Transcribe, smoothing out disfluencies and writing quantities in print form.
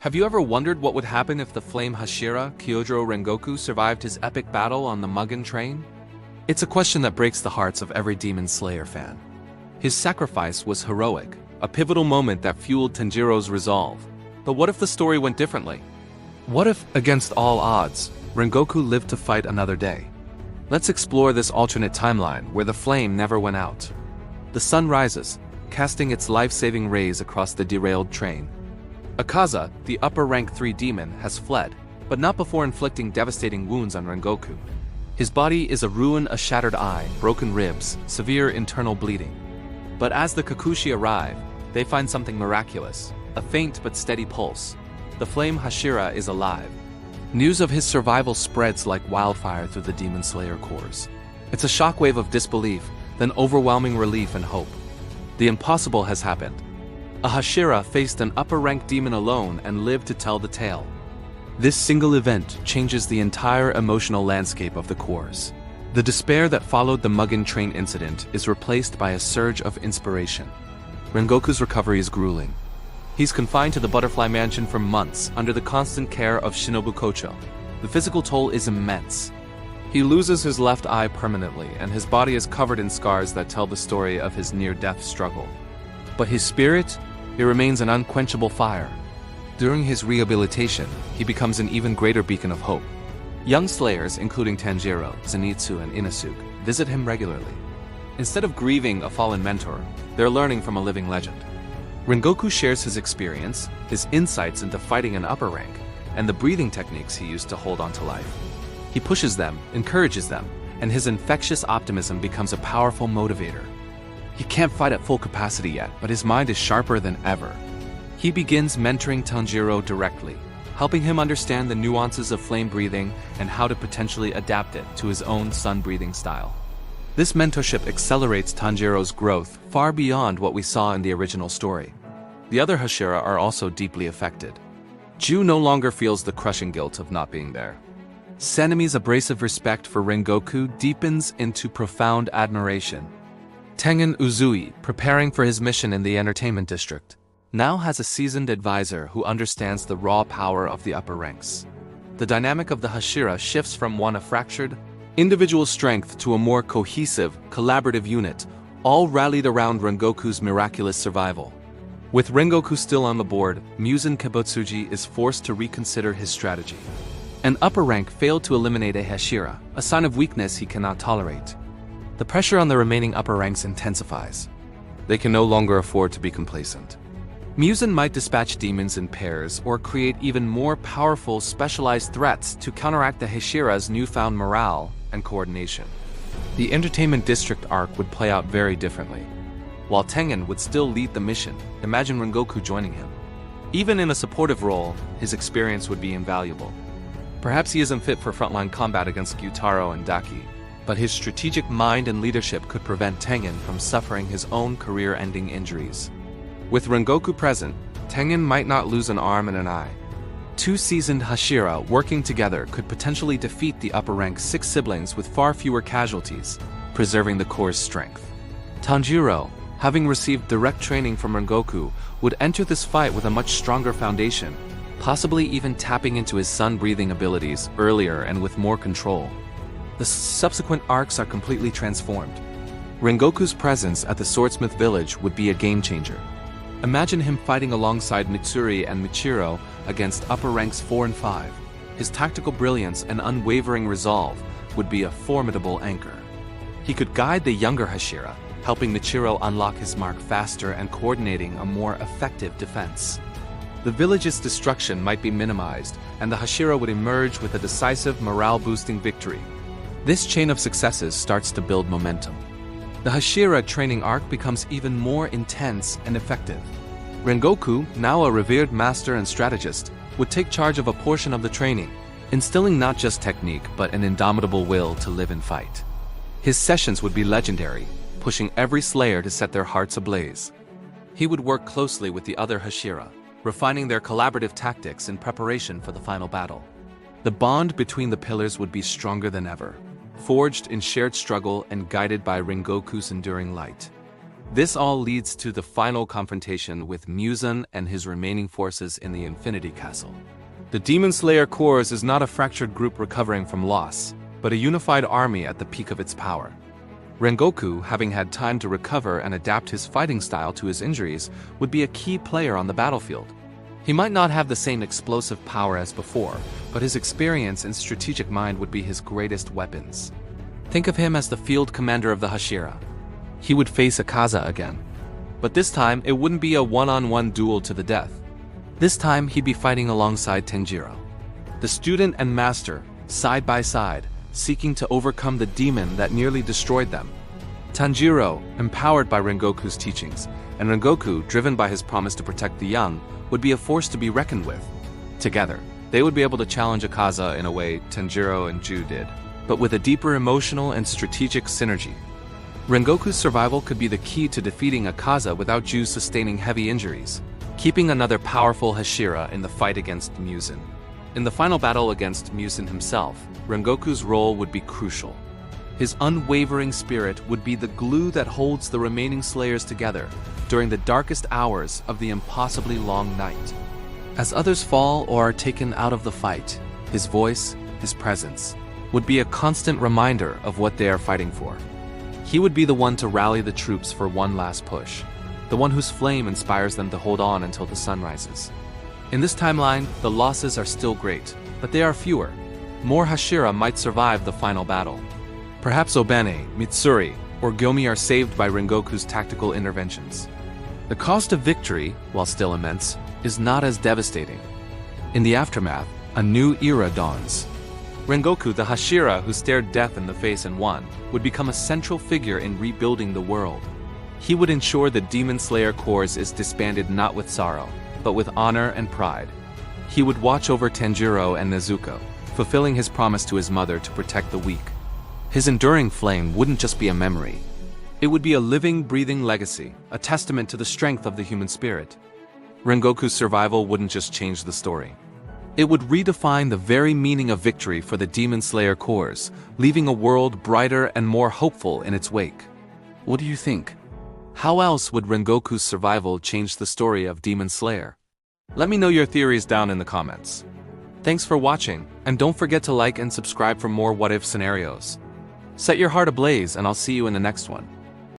Have you ever wondered what would happen if the Flame Hashira, Kyojuro Rengoku, survived his epic battle on the Mugen Train? It's a question that breaks the hearts of every Demon Slayer fan. His sacrifice was heroic, a pivotal moment that fueled Tanjiro's resolve. But what if the story went differently? What if, against all odds, Rengoku lived to fight another day? Let's explore this alternate timeline where the flame never went out. The sun rises, casting its life-saving rays across the derailed train. Akaza, the upper rank 3 demon, has fled, but not before inflicting devastating wounds on Rengoku. His body is a ruin, a shattered eye, broken ribs, severe internal bleeding. But as the Kikuchi arrive, they find something miraculous, a faint but steady pulse. The Flame Hashira is alive. News of his survival spreads like wildfire through the Demon Slayer cores. It's a shockwave of disbelief, then overwhelming relief and hope. The impossible has happened. A Hashira faced an upper-ranked demon alone and lived to tell the tale. This single event changes the entire emotional landscape of the cores. The despair that followed the Mugen Train incident is replaced by a surge of inspiration. Rengoku's recovery is grueling. He's confined to the Butterfly Mansion for months under the constant care of Shinobu Kocho. The physical toll is immense. He loses his left eye permanently, and his body is covered in scars that tell the story of his near-death struggle. But his spirit, it remains an unquenchable fire. During his rehabilitation, he becomes an even greater beacon of hope. Young Slayers, including Tanjiro, Zenitsu, and Inosuke, visit him regularly. Instead of grieving a fallen mentor, they're learning from a living legend. Rengoku shares his experience, his insights into fighting an upper rank, and the breathing techniques he used to hold on to life. He pushes them, encourages them, and his infectious optimism becomes a powerful motivator. He can't fight at full capacity yet, but his mind is sharper than ever. He begins mentoring Tanjiro directly, helping him understand the nuances of flame breathing and how to potentially adapt it to his own sun-breathing style. This mentorship accelerates Tanjiro's growth far beyond what we saw in the original story. The other Hashira are also deeply affected. Ju no longer feels the crushing guilt of not being there. Sanemi's abrasive respect for Rengoku deepens into profound admiration. Tengen Uzui, preparing for his mission in the entertainment district, now has a seasoned advisor who understands the raw power of the upper ranks. The dynamic of the Hashira shifts from one of fractured, individual strength to a more cohesive, collaborative unit, all rallied around Rengoku's miraculous survival. With Rengoku still on the board, Muzan Kibutsuji is forced to reconsider his strategy. An upper rank failed to eliminate a Hashira, a sign of weakness he cannot tolerate. The pressure on the remaining upper ranks intensifies. They can no longer afford to be complacent. Muzan might dispatch demons in pairs or create even more powerful, specialized threats to counteract the Hashira's newfound morale and coordination. The entertainment district arc would play out very differently. While Tengen would still lead the mission, imagine Rengoku joining him. Even in a supportive role, his experience would be invaluable. Perhaps he isn't fit for frontline combat against Gyutaro and Daki, but his strategic mind and leadership could prevent Tengen from suffering his own career-ending injuries. With Rengoku present, Tengen might not lose an arm and an eye. 2 seasoned Hashira working together could potentially defeat the upper-rank 6 siblings with far fewer casualties, preserving the core's strength. Tanjiro, having received direct training from Rengoku, would enter this fight with a much stronger foundation, possibly even tapping into his sun-breathing abilities earlier and with more control. The subsequent arcs are completely transformed. Rengoku's presence at the Swordsmith Village would be a game-changer. Imagine him fighting alongside Mitsuri and Michiro against upper ranks 4 and 5. His tactical brilliance and unwavering resolve would be a formidable anchor. He could guide the younger Hashira, helping Michiro unlock his mark faster and coordinating a more effective defense. The village's destruction might be minimized, and the Hashira would emerge with a decisive morale-boosting victory. This chain of successes starts to build momentum. The Hashira training arc becomes even more intense and effective. Rengoku, now a revered master and strategist, would take charge of a portion of the training, instilling not just technique but an indomitable will to live and fight. His sessions would be legendary, pushing every Slayer to set their hearts ablaze. He would work closely with the other Hashira, refining their collaborative tactics in preparation for the final battle. The bond between the pillars would be stronger than ever, forged in shared struggle and guided by Rengoku's enduring light. This all leads to the final confrontation with Muzan and his remaining forces in the Infinity Castle. The Demon Slayer Corps is not a fractured group recovering from loss, but a unified army at the peak of its power. Rengoku, having had time to recover and adapt his fighting style to his injuries, would be a key player on the battlefield. He might not have the same explosive power as before, but his experience and strategic mind would be his greatest weapons. Think of him as the field commander of the Hashira. He would face Akaza again. But this time, it wouldn't be a one-on-one duel to the death. This time, he'd be fighting alongside Tanjiro. The student and master, side by side, seeking to overcome the demon that nearly destroyed them. Tanjiro, empowered by Rengoku's teachings, and Rengoku, driven by his promise to protect the young, would be a force to be reckoned with. Together, they would be able to challenge Akaza in a way Tanjiro and Ju did, but with a deeper emotional and strategic synergy. Rengoku's survival could be the key to defeating Akaza without Ju sustaining heavy injuries, keeping another powerful Hashira in the fight against Muzan. In the final battle against Muzan himself, Rengoku's role would be crucial. His unwavering spirit would be the glue that holds the remaining Slayers together during the darkest hours of the impossibly long night. As others fall or are taken out of the fight, his voice, his presence, would be a constant reminder of what they are fighting for. He would be the one to rally the troops for one last push, the one whose flame inspires them to hold on until the sun rises. In this timeline, the losses are still great, but they are fewer. More Hashira might survive the final battle. Perhaps Obane, Mitsuri, or Gyomi are saved by Rengoku's tactical interventions. The cost of victory, while still immense, is not as devastating. In the aftermath, a new era dawns. Rengoku, the Hashira who stared death in the face and won, would become a central figure in rebuilding the world. He would ensure the Demon Slayer Corps is disbanded not with sorrow, but with honor and pride. He would watch over Tanjiro and Nezuko, fulfilling his promise to his mother to protect the weak. His enduring flame wouldn't just be a memory. It would be a living, breathing legacy, a testament to the strength of the human spirit. Rengoku's survival wouldn't just change the story. It would redefine the very meaning of victory for the Demon Slayer Corps, leaving a world brighter and more hopeful in its wake. What do you think? How else would Rengoku's survival change the story of Demon Slayer? Let me know your theories down in the comments. Thanks for watching, and don't forget to like and subscribe for more what-if scenarios. Set your heart ablaze, and I'll see you in the next one.